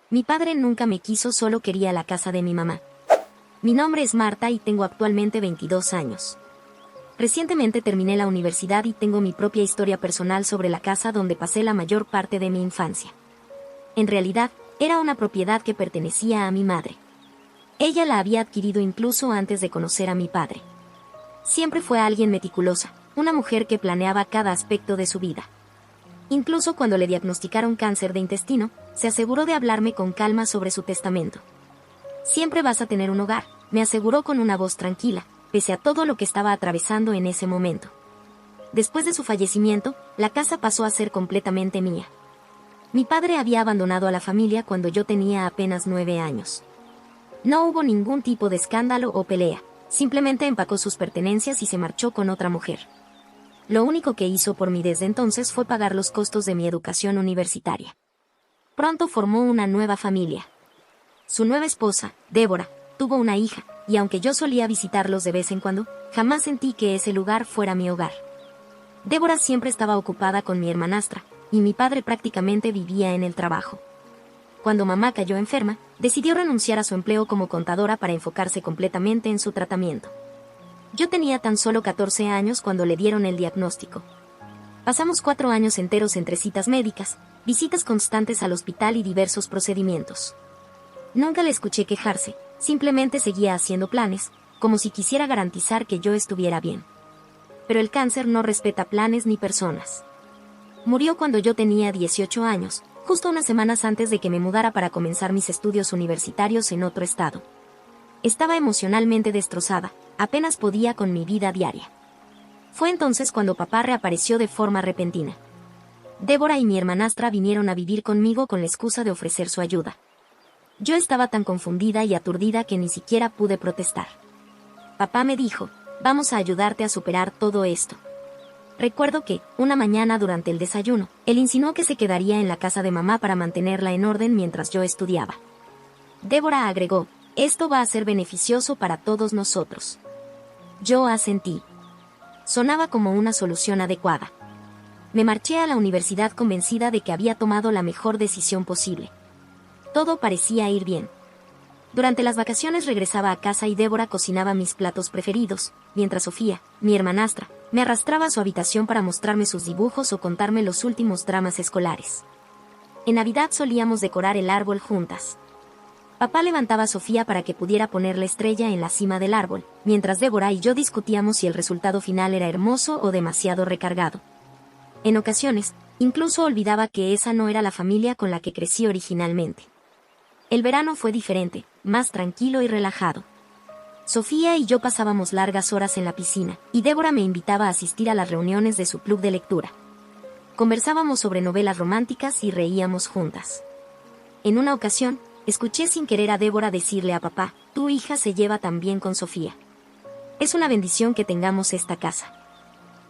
Mi padre nunca me quiso, solo quería la casa de mi mamá. Mi nombre es Marta y tengo actualmente 22 años. Recientemente terminé la universidad y tengo mi propia historia personal sobre la casa donde pasé la mayor parte de mi infancia. En realidad, era una propiedad que pertenecía a mi madre. Ella la había adquirido incluso antes de conocer a mi padre. Siempre fue alguien meticulosa, una mujer que planeaba cada aspecto de su vida. Incluso cuando le diagnosticaron cáncer de intestino, se aseguró de hablarme con calma sobre su testamento. Siempre vas a tener un hogar, me aseguró con una voz tranquila, pese a todo lo que estaba atravesando en ese momento. Después de su fallecimiento, la casa pasó a ser completamente mía. Mi padre había abandonado a la familia cuando yo tenía apenas 9 años. No hubo ningún tipo de escándalo o pelea, simplemente empacó sus pertenencias y se marchó con otra mujer. Lo único que hizo por mí desde entonces fue pagar los costos de mi educación universitaria. Pronto formó una nueva familia. Su nueva esposa, Débora, tuvo una hija, y aunque yo solía visitarlos de vez en cuando, jamás sentí que ese lugar fuera mi hogar. Débora siempre estaba ocupada con mi hermanastra, y mi padre prácticamente vivía en el trabajo. Cuando mamá cayó enferma, decidió renunciar a su empleo como contadora para enfocarse completamente en su tratamiento. Yo tenía tan solo 14 años cuando le dieron el diagnóstico. Pasamos 4 años enteros entre citas médicas, visitas constantes al hospital y diversos procedimientos. Nunca le escuché quejarse, simplemente seguía haciendo planes, como si quisiera garantizar que yo estuviera bien. Pero el cáncer no respeta planes ni personas. Murió cuando yo tenía 18 años, justo unas semanas antes de que me mudara para comenzar mis estudios universitarios en otro estado. Estaba emocionalmente destrozada, apenas podía con mi vida diaria. Fue entonces cuando papá reapareció de forma repentina. Débora y mi hermanastra vinieron a vivir conmigo con la excusa de ofrecer su ayuda. Yo estaba tan confundida y aturdida que ni siquiera pude protestar. Papá me dijo, vamos a ayudarte a superar todo esto. Recuerdo que, una mañana durante el desayuno, él insinuó que se quedaría en la casa de mamá para mantenerla en orden mientras yo estudiaba. Débora agregó, esto va a ser beneficioso para todos nosotros. Yo asentí. Sonaba como una solución adecuada. Me marché a la universidad convencida de que había tomado la mejor decisión posible. Todo parecía ir bien. Durante las vacaciones regresaba a casa y Débora cocinaba mis platos preferidos, mientras Sofía, mi hermanastra, me arrastraba a su habitación para mostrarme sus dibujos o contarme los últimos dramas escolares. En Navidad solíamos decorar el árbol juntas. Papá levantaba a Sofía para que pudiera poner la estrella en la cima del árbol, mientras Débora y yo discutíamos si el resultado final era hermoso o demasiado recargado. En ocasiones, incluso olvidaba que esa no era la familia con la que crecí originalmente. El verano fue diferente, más tranquilo y relajado. Sofía y yo pasábamos largas horas en la piscina, y Débora me invitaba a asistir a las reuniones de su club de lectura. Conversábamos sobre novelas románticas y reíamos juntas. En una ocasión, escuché sin querer a Débora decirle a papá, tu hija se lleva tan bien con Sofía. Es una bendición que tengamos esta casa.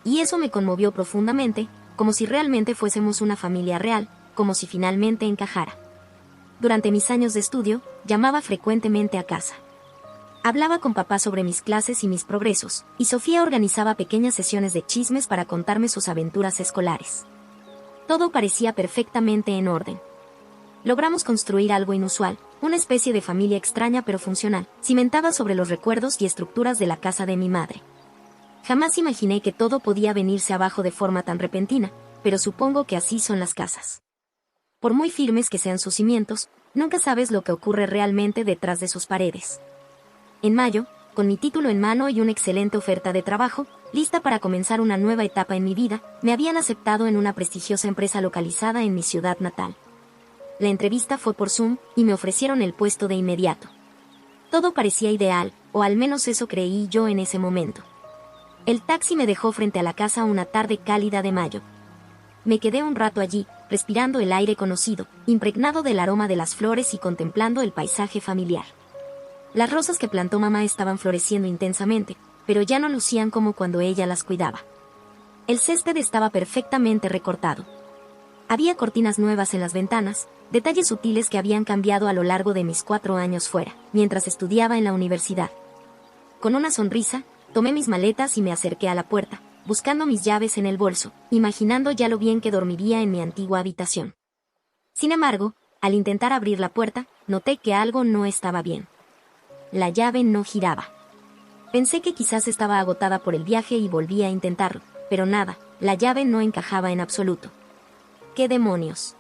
Y eso me conmovió profundamente, como si realmente fuésemos una familia real, como si finalmente encajara. Durante mis años de estudio, llamaba frecuentemente a casa. Hablaba con papá sobre mis clases y mis progresos, y Sofía organizaba pequeñas sesiones de chismes para contarme sus aventuras escolares. Todo parecía perfectamente en orden. Logramos construir algo inusual, una especie de familia extraña pero funcional, cimentada sobre los recuerdos y estructuras de la casa de mi madre. Jamás imaginé que todo podía venirse abajo de forma tan repentina, pero supongo que así son las casas. Por muy firmes que sean sus cimientos, nunca sabes lo que ocurre realmente detrás de sus paredes. En mayo, con mi título en mano y una excelente oferta de trabajo, lista para comenzar una nueva etapa en mi vida, me habían aceptado en una prestigiosa empresa localizada en mi ciudad natal. La entrevista fue por Zoom y me ofrecieron el puesto de inmediato. Todo parecía ideal, o al menos eso creí yo en ese momento. El taxi me dejó frente a la casa una tarde cálida de mayo. Me quedé un rato allí, respirando el aire conocido, impregnado del aroma de las flores y contemplando el paisaje familiar. Las rosas que plantó mamá estaban floreciendo intensamente, pero ya no lucían como cuando ella las cuidaba. El césped estaba perfectamente recortado. Había cortinas nuevas en las ventanas, detalles sutiles que habían cambiado a lo largo de mis 4 años fuera, mientras estudiaba en la universidad. Con una sonrisa, tomé mis maletas y me acerqué a la puerta, buscando mis llaves en el bolso, imaginando ya lo bien que dormiría en mi antigua habitación. Sin embargo, al intentar abrir la puerta, noté que algo no estaba bien. La llave no giraba. Pensé que quizás estaba agotada por el viaje y volví a intentarlo, pero nada, la llave no encajaba en absoluto. ¿Qué demonios?,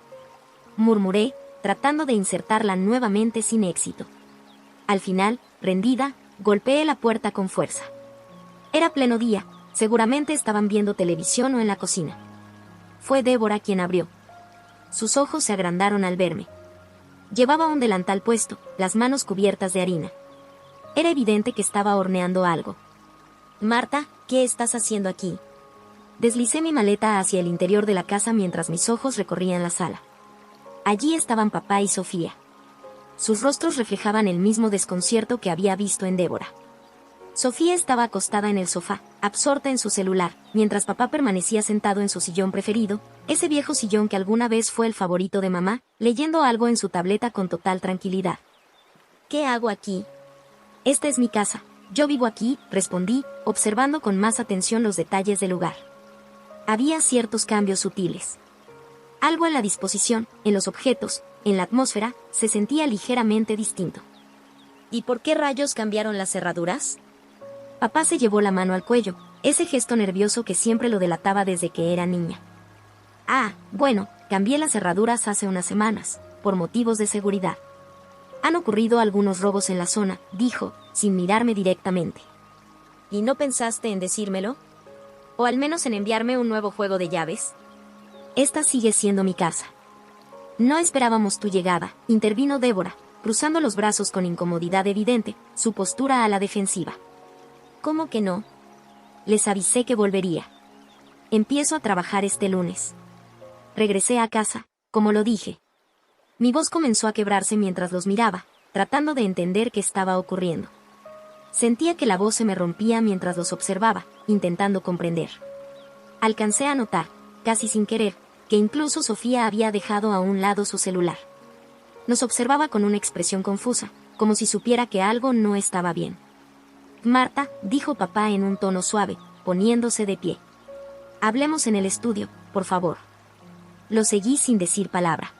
murmuré, tratando de insertarla nuevamente sin éxito. Al final, rendida, golpeé la puerta con fuerza. Era pleno día, seguramente estaban viendo televisión o en la cocina. Fue Débora quien abrió. Sus ojos se agrandaron al verme. Llevaba un delantal puesto, las manos cubiertas de harina. Era evidente que estaba horneando algo. «Marta, ¿qué estás haciendo aquí?». Deslicé mi maleta hacia el interior de la casa mientras mis ojos recorrían la sala. Allí estaban papá y Sofía. Sus rostros reflejaban el mismo desconcierto que había visto en Débora. Sofía estaba acostada en el sofá, absorta en su celular, mientras papá permanecía sentado en su sillón preferido, ese viejo sillón que alguna vez fue el favorito de mamá, leyendo algo en su tableta con total tranquilidad. «¿Qué hago aquí?». «Esta es mi casa. Yo vivo aquí», respondí, observando con más atención los detalles del lugar. Había ciertos cambios sutiles. Algo en la disposición, en los objetos, en la atmósfera, se sentía ligeramente distinto. «¿Y por qué rayos cambiaron las cerraduras?». Papá se llevó la mano al cuello, ese gesto nervioso que siempre lo delataba desde que era niña. «Ah, bueno, cambié las cerraduras hace unas semanas, por motivos de seguridad. Han ocurrido algunos robos en la zona», dijo, sin mirarme directamente. «¿Y no pensaste en decírmelo? ¿O al menos en enviarme un nuevo juego de llaves?». «Esta sigue siendo mi casa». «No esperábamos tu llegada», intervino Débora, cruzando los brazos con incomodidad evidente, su postura a la defensiva. «¿Cómo que no? Les avisé que volvería. Empiezo a trabajar este lunes. Regresé a casa, como lo dije». Mi voz comenzó a quebrarse mientras los miraba, tratando de entender qué estaba ocurriendo. Sentía que la voz se me rompía mientras los observaba, intentando comprender. Alcancé a notar, casi sin querer, que incluso Sofía había dejado a un lado su celular. Nos observaba con una expresión confusa, como si supiera que algo no estaba bien. «Marta», dijo papá en un tono suave, poniéndose de pie. «Hablemos en el estudio, por favor». Lo seguí sin decir palabra.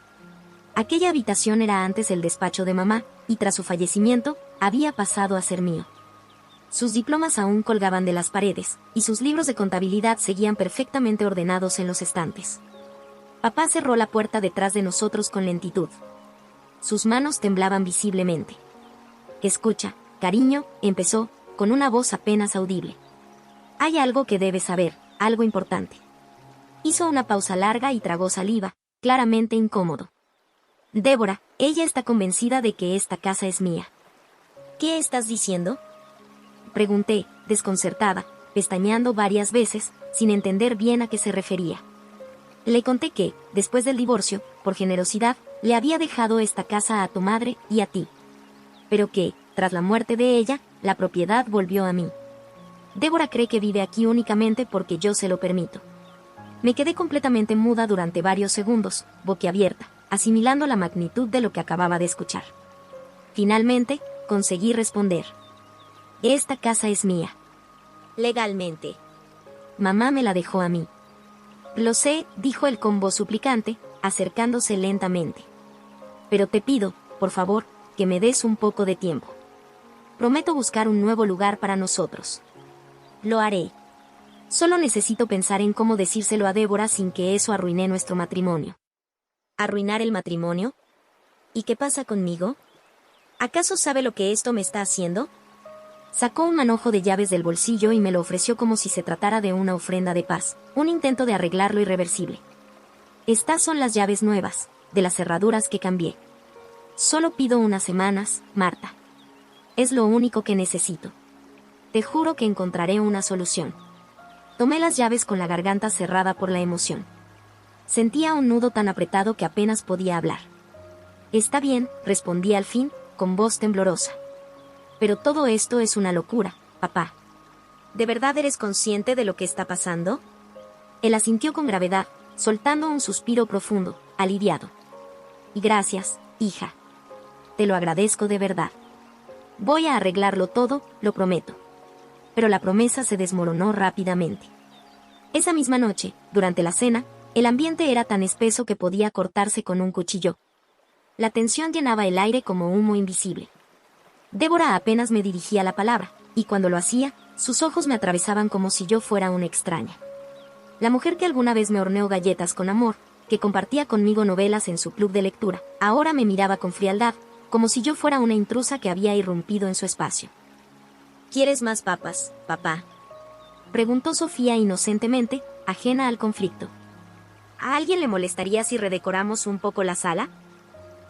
Aquella habitación era antes el despacho de mamá, y tras su fallecimiento, había pasado a ser mío. Sus diplomas aún colgaban de las paredes, y sus libros de contabilidad seguían perfectamente ordenados en los estantes. Papá cerró la puerta detrás de nosotros con lentitud. Sus manos temblaban visiblemente. «Escucha, cariño», empezó, con una voz apenas audible. «Hay algo que debes saber, algo importante». Hizo una pausa larga y tragó saliva, claramente incómodo. «Débora, ella está convencida de que esta casa es mía». «¿Qué estás diciendo?», pregunté, desconcertada, pestañeando varias veces, sin entender bien a qué se refería. Le conté que, después del divorcio, por generosidad, le había dejado esta casa a tu madre y a ti. Pero que, tras la muerte de ella, la propiedad volvió a mí. Débora cree que vive aquí únicamente porque yo se lo permito. Me quedé completamente muda durante varios segundos, boquiabierta, asimilando la magnitud de lo que acababa de escuchar. Finalmente, conseguí responder. «Esta casa es mía. Legalmente. Mamá me la dejó a mí». «Lo sé», dijo él con voz suplicante, acercándose lentamente. «Pero te pido, por favor, que me des un poco de tiempo. Prometo buscar un nuevo lugar para nosotros. Lo haré. Solo necesito pensar en cómo decírselo a Débora sin que eso arruine nuestro matrimonio». ¿Arruinar el matrimonio? ¿Y qué pasa conmigo? ¿Acaso sabe lo que esto me está haciendo? Sacó un manojo de llaves del bolsillo y me lo ofreció como si se tratara de una ofrenda de paz, un intento de arreglar lo irreversible. «Estas son las llaves nuevas, de las cerraduras que cambié. Solo pido unas semanas, Marta. Es lo único que necesito. Te juro que encontraré una solución». Tomé las llaves con la garganta cerrada por la emoción. Sentía un nudo tan apretado que apenas podía hablar. «Está bien», respondí al fin, con voz temblorosa. «Pero todo esto es una locura, papá. ¿De verdad eres consciente de lo que está pasando?». Él asintió con gravedad, soltando un suspiro profundo, aliviado. «Gracias, hija. Te lo agradezco de verdad. Voy a arreglarlo todo, lo prometo». Pero la promesa se desmoronó rápidamente. Esa misma noche, durante la cena, el ambiente era tan espeso que podía cortarse con un cuchillo. La tensión llenaba el aire como humo invisible. Débora apenas me dirigía la palabra, y cuando lo hacía, sus ojos me atravesaban como si yo fuera una extraña. La mujer que alguna vez me horneó galletas con amor, que compartía conmigo novelas en su club de lectura, ahora me miraba con frialdad, como si yo fuera una intrusa que había irrumpido en su espacio. ¿Quieres más papas, papá?, preguntó Sofía inocentemente, ajena al conflicto. ¿A alguien le molestaría si redecoramos un poco la sala?,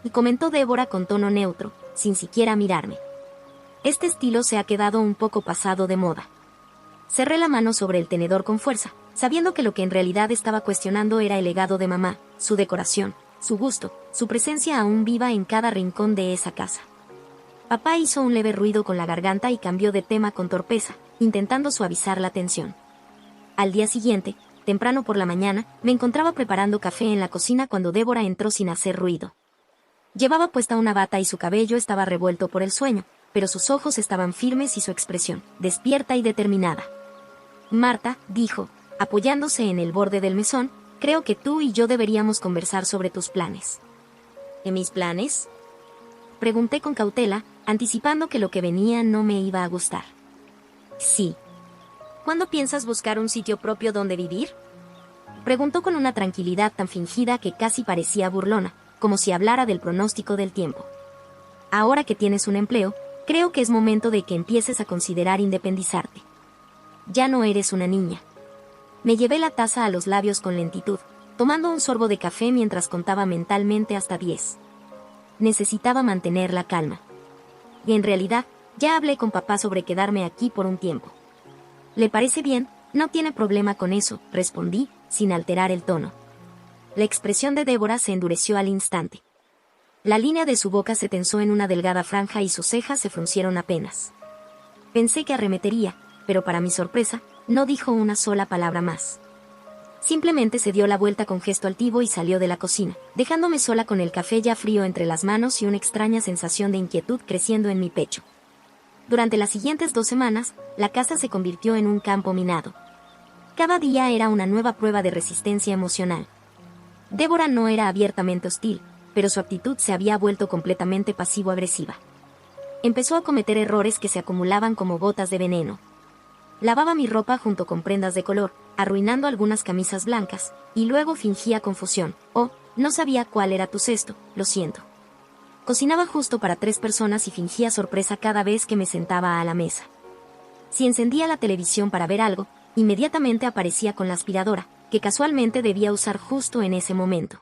y comentó Débora con tono neutro, sin siquiera mirarme. Este estilo se ha quedado un poco pasado de moda. Cerré la mano sobre el tenedor con fuerza, sabiendo que lo que en realidad estaba cuestionando era el legado de mamá, su decoración, su gusto, su presencia aún viva en cada rincón de esa casa. Papá hizo un leve ruido con la garganta y cambió de tema con torpeza, intentando suavizar la tensión. Al día siguiente, temprano por la mañana, me encontraba preparando café en la cocina cuando Débora entró sin hacer ruido. Llevaba puesta una bata y su cabello estaba revuelto por el sueño, pero sus ojos estaban firmes y su expresión, despierta y determinada. Marta, dijo, apoyándose en el borde del mesón, creo que tú y yo deberíamos conversar sobre tus planes. ¿En mis planes?, pregunté con cautela, anticipando que lo que venía no me iba a gustar. Sí. ¿Cuándo piensas buscar un sitio propio donde vivir?, preguntó con una tranquilidad tan fingida que casi parecía burlona, como si hablara del pronóstico del tiempo. Ahora que tienes un empleo, creo que es momento de que empieces a considerar independizarte. Ya no eres una niña. Me llevé la taza a los labios con lentitud, tomando un sorbo de café mientras contaba mentalmente hasta 10. Necesitaba mantener la calma. Y en realidad, ya hablé con papá sobre quedarme aquí por un tiempo. ¿Le parece bien? No tiene problema con eso, respondí, sin alterar el tono. La expresión de Débora se endureció al instante. La línea de su boca se tensó en una delgada franja y sus cejas se fruncieron apenas. Pensé que arremetería, pero para mi sorpresa, no dijo una sola palabra más. Simplemente se dio la vuelta con gesto altivo y salió de la cocina, dejándome sola con el café ya frío entre las manos y una extraña sensación de inquietud creciendo en mi pecho. Durante las siguientes 2 semanas, la casa se convirtió en un campo minado. Cada día era una nueva prueba de resistencia emocional. Débora no era abiertamente hostil, pero su actitud se había vuelto completamente pasivo-agresiva. Empezó a cometer errores que se acumulaban como gotas de veneno. Lavaba mi ropa junto con prendas de color, arruinando algunas camisas blancas, y luego fingía confusión. Oh, no sabía cuál era tu cesto, lo siento. Cocinaba justo para 3 personas y fingía sorpresa cada vez que me sentaba a la mesa. Si encendía la televisión para ver algo, inmediatamente aparecía con la aspiradora, que casualmente debía usar justo en ese momento.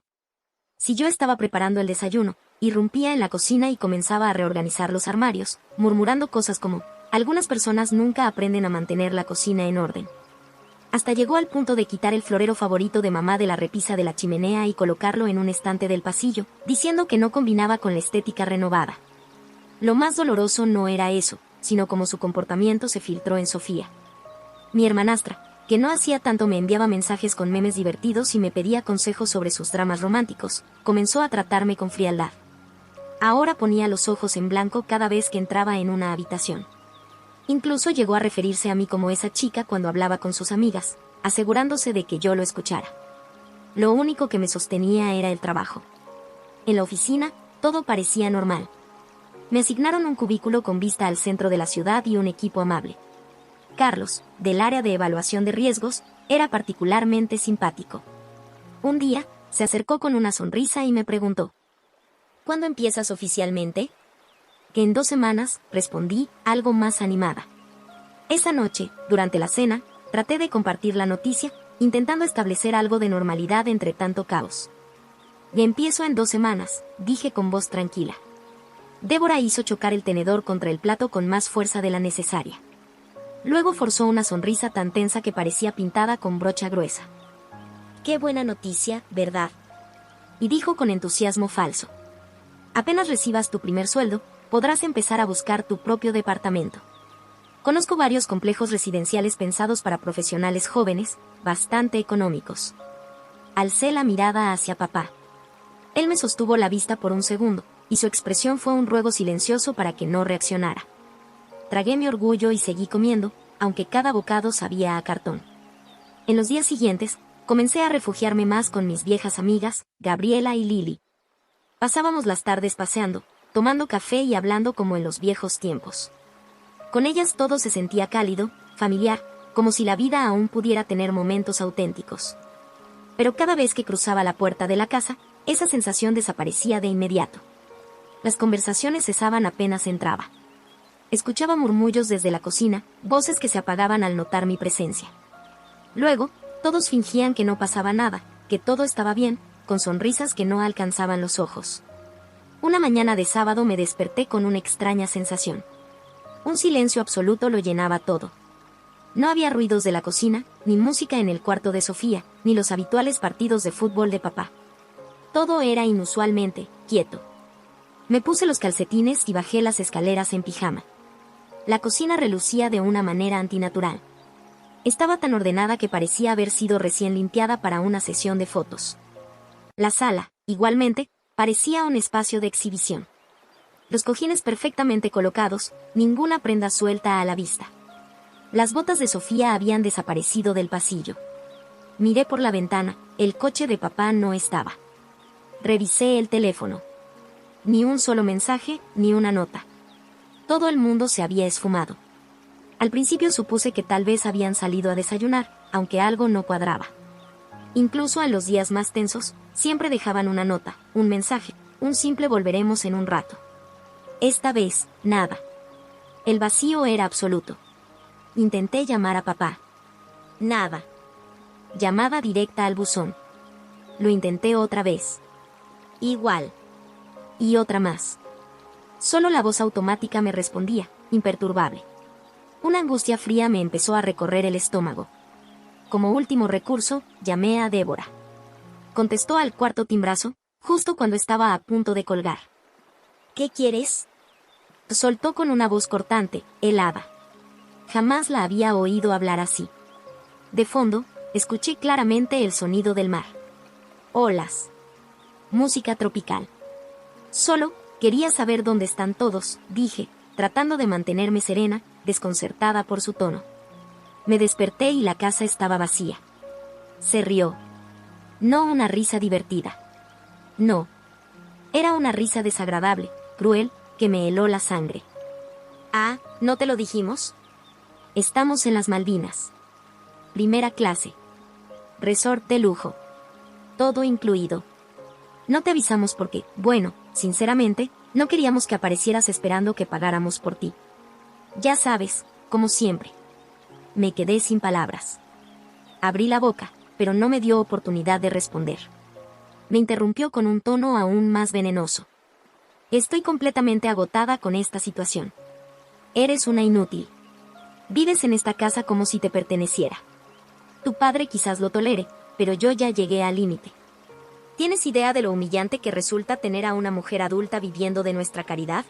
Si yo estaba preparando el desayuno, irrumpía en la cocina y comenzaba a reorganizar los armarios, murmurando cosas como, algunas personas nunca aprenden a mantener la cocina en orden. Hasta llegó al punto de quitar el florero favorito de mamá de la repisa de la chimenea y colocarlo en un estante del pasillo, diciendo que no combinaba con la estética renovada. Lo más doloroso no era eso, sino cómo su comportamiento se filtró en Sofía. Mi hermanastra, que no hacía tanto, me enviaba mensajes con memes divertidos y me pedía consejos sobre sus dramas románticos, comenzó a tratarme con frialdad. Ahora ponía los ojos en blanco cada vez que entraba en una habitación. Incluso llegó a referirse a mí como esa chica cuando hablaba con sus amigas, asegurándose de que yo lo escuchara. Lo único que me sostenía era el trabajo. En la oficina, todo parecía normal. Me asignaron un cubículo con vista al centro de la ciudad y un equipo amable. Carlos, del área de evaluación de riesgos, era particularmente simpático. Un día, se acercó con una sonrisa y me preguntó: ¿cuándo empiezas oficialmente? Que en 2 semanas, respondí, algo más animada. Esa noche, durante la cena, traté de compartir la noticia, intentando establecer algo de normalidad entre tanto caos. Y empiezo en 2 semanas, dije con voz tranquila. Débora hizo chocar el tenedor contra el plato con más fuerza de la necesaria. Luego forzó una sonrisa tan tensa que parecía pintada con brocha gruesa. Qué buena noticia, ¿verdad? Y dijo con entusiasmo falso. Apenas recibas tu primer sueldo, podrás empezar a buscar tu propio departamento. Conozco varios complejos residenciales pensados para profesionales jóvenes, bastante económicos. Alcé la mirada hacia papá. Él me sostuvo la vista por un segundo, y su expresión fue un ruego silencioso para que no reaccionara. Tragué mi orgullo y seguí comiendo, aunque cada bocado sabía a cartón. En los días siguientes, comencé a refugiarme más con mis viejas amigas, Gabriela y Lili. Pasábamos las tardes paseando, tomando café y hablando como en los viejos tiempos. Con ellas todo se sentía cálido, familiar, como si la vida aún pudiera tener momentos auténticos. Pero cada vez que cruzaba la puerta de la casa, esa sensación desaparecía de inmediato. Las conversaciones cesaban apenas entraba. Escuchaba murmullos desde la cocina, voces que se apagaban al notar mi presencia. Luego, todos fingían que no pasaba nada, que todo estaba bien, con sonrisas que no alcanzaban los ojos. Una mañana de sábado me desperté con una extraña sensación. Un silencio absoluto lo llenaba todo. No había ruidos de la cocina, ni música en el cuarto de Sofía, ni los habituales partidos de fútbol de papá. Todo era inusualmente quieto. Me puse los calcetines y bajé las escaleras en pijama. La cocina relucía de una manera antinatural. Estaba tan ordenada que parecía haber sido recién limpiada para una sesión de fotos. La sala, igualmente, parecía un espacio de exhibición. Los cojines perfectamente colocados, ninguna prenda suelta a la vista. Las botas de Sofía habían desaparecido del pasillo. Miré por la ventana, el coche de papá no estaba. Revisé el teléfono. Ni un solo mensaje, ni una nota. Todo el mundo se había esfumado. Al principio supuse que tal vez habían salido a desayunar, aunque algo no cuadraba. Incluso en los días más tensos, siempre dejaban una nota, un mensaje, un simple volveremos en un rato. Esta vez, nada. El vacío era absoluto. Intenté llamar a papá. Nada. Llamada directa al buzón. Lo intenté otra vez. Igual. Y otra más. Solo la voz automática me respondía, imperturbable. Una angustia fría me empezó a recorrer el estómago. Como último recurso, llamé a Débora. Contestó al cuarto timbrazo, justo cuando estaba a punto de colgar. ¿Qué quieres? Soltó con una voz cortante, helada. Jamás la había oído hablar así. De fondo, escuché claramente el sonido del mar. Olas. Música tropical. Solo quería saber dónde están todos, dije, tratando de mantenerme serena, desconcertada por su tono. Me desperté y la casa estaba vacía. Se rió. No una risa divertida. No. Era una risa desagradable, cruel, que me heló la sangre. Ah, ¿no te lo dijimos? Estamos en las Malvinas. Primera clase. Resort de lujo. Todo incluido. No te avisamos porque, bueno, sinceramente, no queríamos que aparecieras esperando que pagáramos por ti. Ya sabes, como siempre. Me quedé sin palabras. Abrí la boca, pero no me dio oportunidad de responder. Me interrumpió con un tono aún más venenoso. Estoy completamente agotada con esta situación. Eres una inútil. Vives en esta casa como si te perteneciera. Tu padre quizás lo tolere, pero yo ya llegué al límite. ¿Tienes idea de lo humillante que resulta tener a una mujer adulta viviendo de nuestra caridad?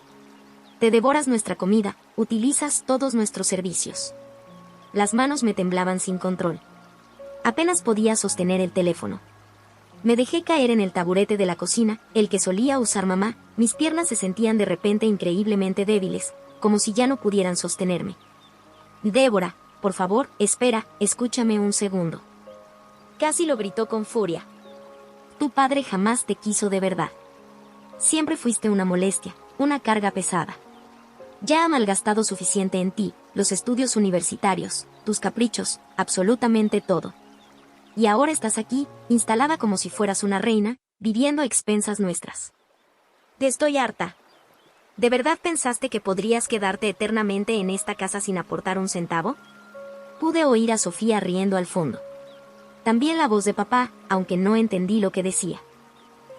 Te devoras nuestra comida, utilizas todos nuestros servicios. Las manos me temblaban sin control. Apenas podía sostener el teléfono. Me dejé caer en el taburete de la cocina, el que solía usar mamá, mis piernas se sentían de repente increíblemente débiles, como si ya no pudieran sostenerme. Débora, por favor, espera, escúchame un segundo. Casi lo gritó con furia. Tu padre jamás te quiso de verdad. Siempre fuiste una molestia, una carga pesada. Ya ha malgastado suficiente en ti, los estudios universitarios, tus caprichos, absolutamente todo. Y ahora estás aquí, instalada como si fueras una reina, viviendo a expensas nuestras. Te estoy harta. ¿De verdad pensaste que podrías quedarte eternamente en esta casa sin aportar un centavo? Pude oír a Sofía riendo al fondo. También la voz de papá, aunque no entendí lo que decía.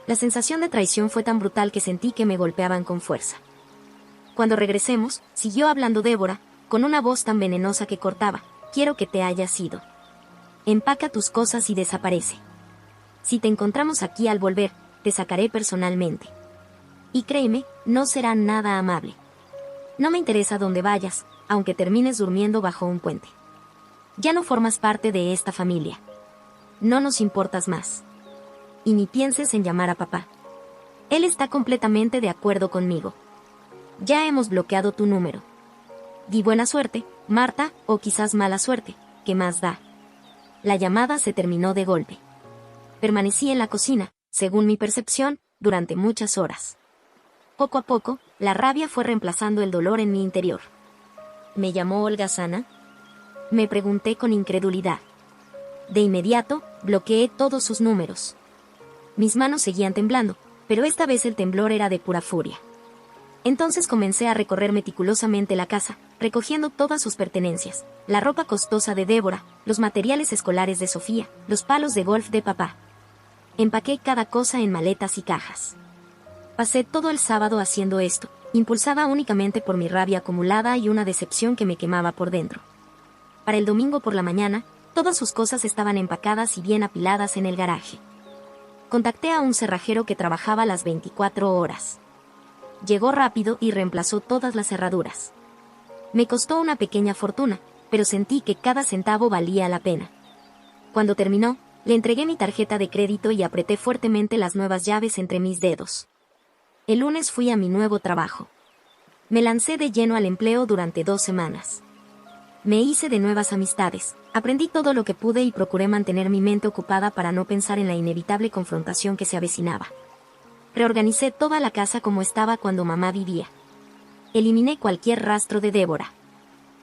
La sensación de traición fue tan brutal que sentí que me golpeaban con fuerza. Cuando regresemos, siguió hablando Débora, con una voz tan venenosa que cortaba, quiero que te hayas ido. Empaca tus cosas y desaparece. Si te encontramos aquí al volver, te sacaré personalmente. Y créeme, no será nada amable. No me interesa dónde vayas, aunque termines durmiendo bajo un puente. Ya no formas parte de esta familia. No nos importas más. Y ni pienses en llamar a papá. Él está completamente de acuerdo conmigo. Ya hemos bloqueado tu número. Di buena suerte, Marta, o quizás mala suerte, ¿qué más da? La llamada se terminó de golpe. Permanecí en la cocina, según mi percepción, durante muchas horas. Poco a poco, la rabia fue reemplazando el dolor en mi interior. ¿Me llamó holgazana? Me pregunté con incredulidad. De inmediato, bloqueé todos sus números. Mis manos seguían temblando, pero esta vez el temblor era de pura furia. Entonces comencé a recorrer meticulosamente la casa, recogiendo todas sus pertenencias, la ropa costosa de Débora, los materiales escolares de Sofía, los palos de golf de papá. Empaqué cada cosa en maletas y cajas. Pasé todo el sábado haciendo esto, impulsada únicamente por mi rabia acumulada y una decepción que me quemaba por dentro. Para el domingo por la mañana, todas sus cosas estaban empacadas y bien apiladas en el garaje. Contacté a un cerrajero que trabajaba las 24 horas. Llegó rápido y reemplazó todas las cerraduras. Me costó una pequeña fortuna, pero sentí que cada centavo valía la pena. Cuando terminó, le entregué mi tarjeta de crédito y apreté fuertemente las nuevas llaves entre mis dedos. El lunes fui a mi nuevo trabajo. Me lancé de lleno al empleo durante 2 semanas. Me hice de nuevas amistades, aprendí todo lo que pude y procuré mantener mi mente ocupada para no pensar en la inevitable confrontación que se avecinaba. Reorganicé toda la casa como estaba cuando mamá vivía. Eliminé cualquier rastro de Débora.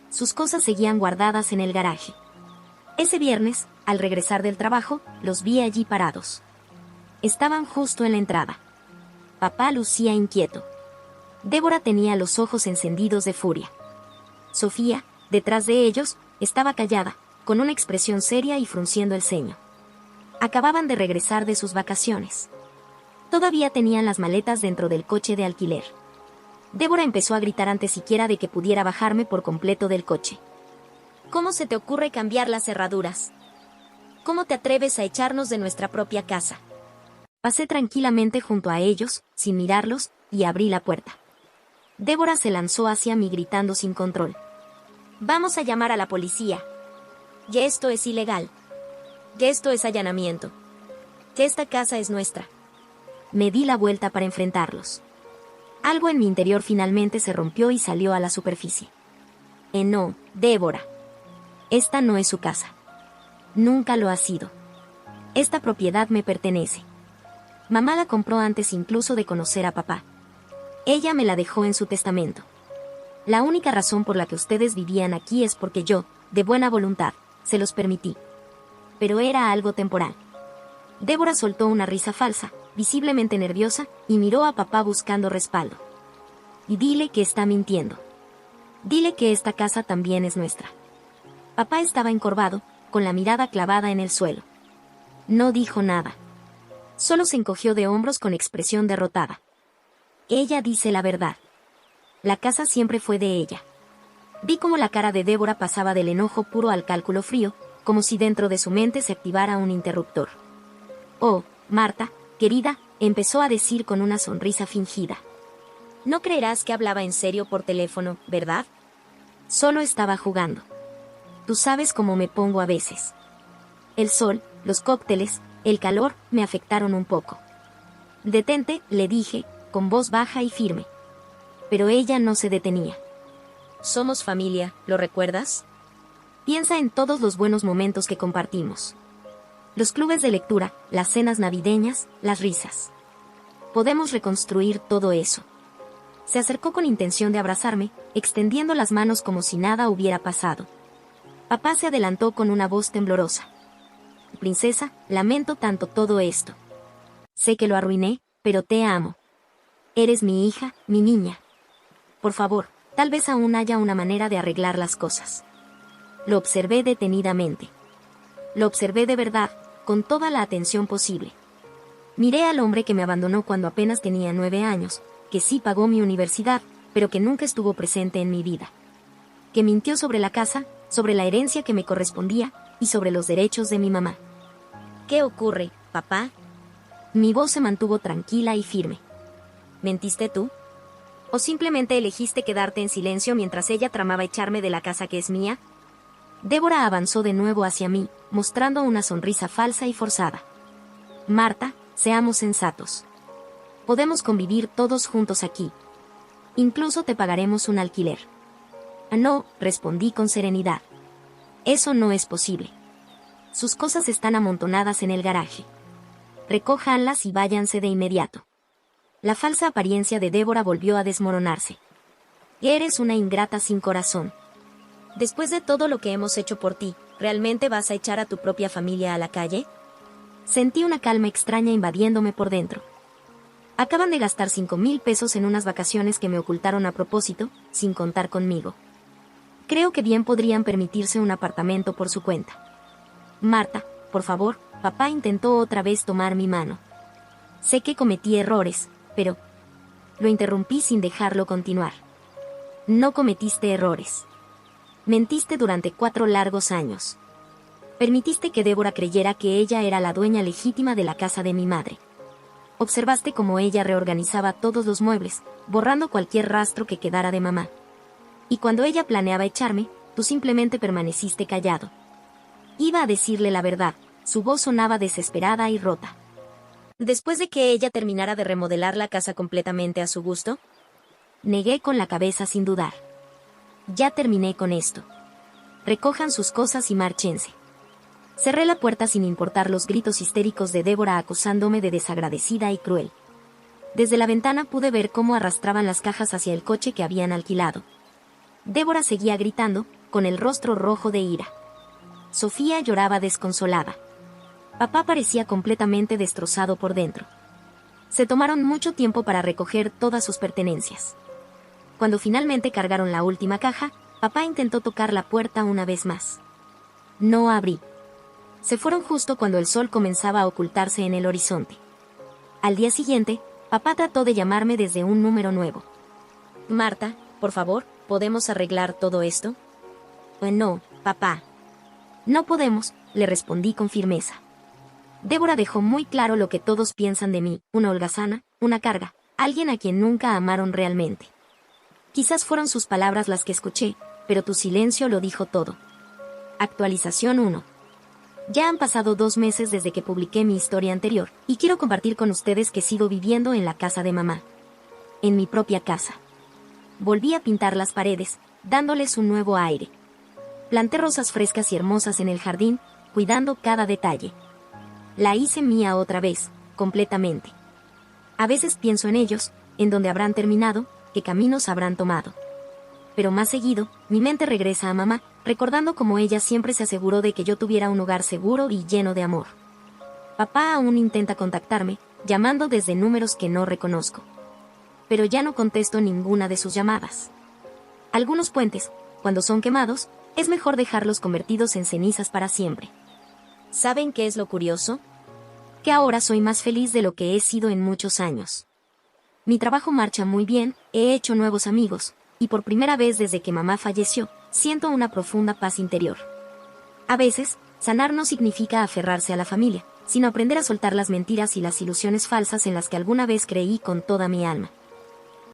Sus cosas seguían guardadas en el garaje. Ese viernes, al regresar del trabajo, los vi allí parados. Estaban justo en la entrada. Papá lucía inquieto. Débora tenía los ojos encendidos de furia. Sofía, detrás de ellos, estaba callada, con una expresión seria y frunciendo el ceño. Acababan de regresar de sus vacaciones. Todavía tenían las maletas dentro del coche de alquiler. Débora empezó a gritar antes siquiera de que pudiera bajarme por completo del coche. ¿Cómo se te ocurre cambiar las cerraduras? ¿Cómo te atreves a echarnos de nuestra propia casa? Pasé tranquilamente junto a ellos, sin mirarlos, y abrí la puerta. Débora se lanzó hacia mí gritando sin control. Vamos a llamar a la policía. Ya esto es ilegal. Ya esto es allanamiento. Ya esta casa es nuestra. Me di la vuelta para enfrentarlos. Algo en mi interior finalmente se rompió y salió a la superficie. No, Débora. Esta no es su casa. Nunca lo ha sido. Esta propiedad me pertenece. Mamá la compró antes incluso de conocer a papá. Ella me la dejó en su testamento. La única razón por la que ustedes vivían aquí es porque yo, de buena voluntad, se los permití. Pero era algo temporal. Débora soltó una risa falsa, visiblemente nerviosa, y miró a papá buscando respaldo. Y dile que está mintiendo. Dile que esta casa también es nuestra. Papá estaba encorvado, con la mirada clavada en el suelo. No dijo nada. Solo se encogió de hombros con expresión derrotada. Ella dice la verdad. La casa siempre fue de ella. Vi cómo la cara de Débora pasaba del enojo puro al cálculo frío, como si dentro de su mente se activara un interruptor. Oh, Marta, querida, empezó a decir con una sonrisa fingida. No creerás que hablaba en serio por teléfono, ¿verdad? Solo estaba jugando. Tú sabes cómo me pongo a veces. El sol, los cócteles, el calor, me afectaron un poco. Detente, le dije, con voz baja y firme. Pero ella no se detenía. Somos familia, ¿lo recuerdas? Piensa en todos los buenos momentos que compartimos. Los clubes de lectura, las cenas navideñas, las risas. Podemos reconstruir todo eso. Se acercó con intención de abrazarme, extendiendo las manos como si nada hubiera pasado. Papá se adelantó con una voz temblorosa. Princesa, lamento tanto todo esto. Sé que lo arruiné, pero te amo. Eres mi hija, mi niña. Por favor, tal vez aún haya una manera de arreglar las cosas. Lo observé detenidamente. Lo observé de verdad, con toda la atención posible. Miré al hombre que me abandonó cuando apenas tenía 9 años, que sí pagó mi universidad, pero que nunca estuvo presente en mi vida. Que mintió sobre la casa, sobre la herencia que me correspondía, y sobre los derechos de mi mamá. ¿Qué ocurre, papá? Mi voz se mantuvo tranquila y firme. ¿Mentiste tú? ¿O simplemente elegiste quedarte en silencio mientras ella tramaba echarme de la casa que es mía? Débora avanzó de nuevo hacia mí, mostrando una sonrisa falsa y forzada. Marta, seamos sensatos. Podemos convivir todos juntos aquí. Incluso te pagaremos un alquiler. No, respondí con serenidad. Eso no es posible. Sus cosas están amontonadas en el garaje. Recójanlas y váyanse de inmediato. La falsa apariencia de Débora volvió a desmoronarse. Eres una ingrata sin corazón. Después de todo lo que hemos hecho por ti, ¿realmente vas a echar a tu propia familia a la calle? Sentí una calma extraña invadiéndome por dentro. Acaban de gastar 5,000 pesos en unas vacaciones que me ocultaron a propósito, sin contar conmigo. Creo que bien podrían permitirse un apartamento por su cuenta. Marta, por favor, papá intentó otra vez tomar mi mano. Sé que cometí errores, pero... Lo interrumpí sin dejarlo continuar. No cometiste errores. Mentiste durante 4 largos años. Permitiste que Débora creyera que ella era la dueña legítima de la casa de mi madre. Observaste cómo ella reorganizaba todos los muebles, borrando cualquier rastro que quedara de mamá. Y cuando ella planeaba echarme, tú simplemente permaneciste callado. Iba a decirle la verdad, su voz sonaba desesperada y rota. Después de que ella terminara de remodelar la casa completamente a su gusto, negué con la cabeza sin dudar. Ya terminé con esto. Recojan sus cosas y márchense. Cerré la puerta sin importar los gritos histéricos de Débora acusándome de desagradecida y cruel. Desde la ventana pude ver cómo arrastraban las cajas hacia el coche que habían alquilado. Débora seguía gritando, con el rostro rojo de ira. Sofía lloraba desconsolada. Papá parecía completamente destrozado por dentro. Se tomaron mucho tiempo para recoger todas sus pertenencias. Cuando finalmente cargaron la última caja, papá intentó tocar la puerta una vez más. No abrí. Se fueron justo cuando el sol comenzaba a ocultarse en el horizonte. Al día siguiente, papá trató de llamarme desde un número nuevo. Marta, por favor, ¿podemos arreglar todo esto? No, papá. No podemos, le respondí con firmeza. Débora dejó muy claro lo que todos piensan de mí, una holgazana, una carga, alguien a quien nunca amaron realmente. Quizás fueron sus palabras las que escuché, pero tu silencio lo dijo todo. Actualización 1. Ya han pasado 2 meses desde que publiqué mi historia anterior, y quiero compartir con ustedes que sigo viviendo en la casa de mamá. En mi propia casa. Volví a pintar las paredes, dándoles un nuevo aire. Planté rosas frescas y hermosas en el jardín, cuidando cada detalle. La hice mía otra vez, completamente. A veces pienso en ellos, en dónde habrán terminado, qué caminos habrán tomado. Pero más seguido, mi mente regresa a mamá, recordando cómo ella siempre se aseguró de que yo tuviera un hogar seguro y lleno de amor. Papá aún intenta contactarme, llamando desde números que no reconozco. Pero ya no contesto ninguna de sus llamadas. Algunos puentes, cuando son quemados, es mejor dejarlos convertidos en cenizas para siempre. ¿Saben qué es lo curioso? Que ahora soy más feliz de lo que he sido en muchos años. Mi trabajo marcha muy bien, he hecho nuevos amigos, y por primera vez desde que mamá falleció, siento una profunda paz interior. A veces, sanar no significa aferrarse a la familia, sino aprender a soltar las mentiras y las ilusiones falsas en las que alguna vez creí con toda mi alma.